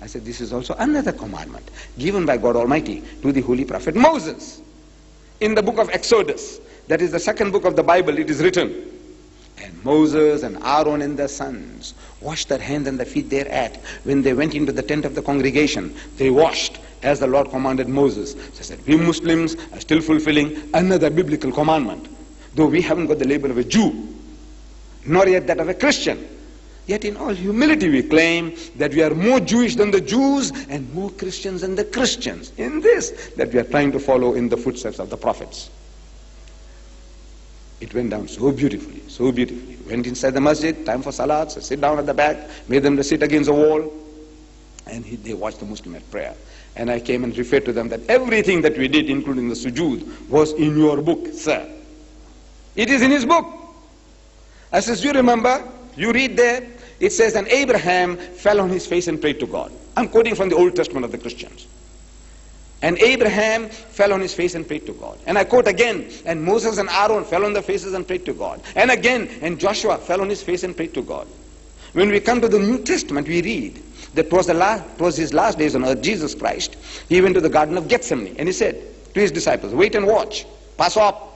I said, this is also another commandment given by God Almighty to the Holy Prophet Moses. In the book of Exodus, that is the second book of the Bible, it is written, and Moses and Aaron and their sons washed their hands and their feet thereat. When they went into the tent of the congregation, they washed as the Lord commanded Moses. So I said, we Muslims are still fulfilling another biblical commandment. Though we haven't got the label of a Jew, nor yet that of a Christian, yet in all humility we claim that we are more Jewish than the Jews and more Christians than the Christians, in this, that we are trying to follow in the footsteps of the prophets. It went down so beautifully, so beautifully. Went inside the masjid, time for salat, so sit down at the back, made them to sit against the wall, and they watched the Muslim at prayer. And I came and referred to them that everything that we did, including the sujood, was in your book, sir. It is in his book. I says, you remember, you read there, it says, and Abraham fell on his face and prayed to God. I'm quoting from the Old Testament of the Christians. And Abraham fell on his face and prayed to God. And I quote again, and Moses and Aaron fell on their faces and prayed to God. And again, and Joshua fell on his face and prayed to God. When we come to the New Testament, we read that was his last days on earth, Jesus Christ. He went to the Garden of Gethsemane and he said to his disciples, wait and watch, pass up.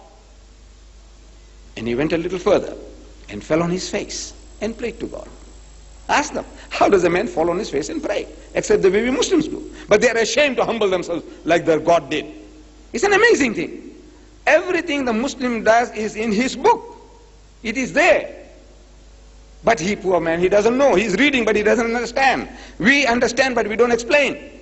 And he went a little further and fell on his face and prayed to God. Ask them, how does a man fall on his face and pray? Except the way we Muslims do. But they are ashamed to humble themselves like their God did. It's an amazing thing. Everything the Muslim does is in his book. It is there. But he, poor man, he doesn't know. He's reading but he doesn't understand. We understand but we don't explain.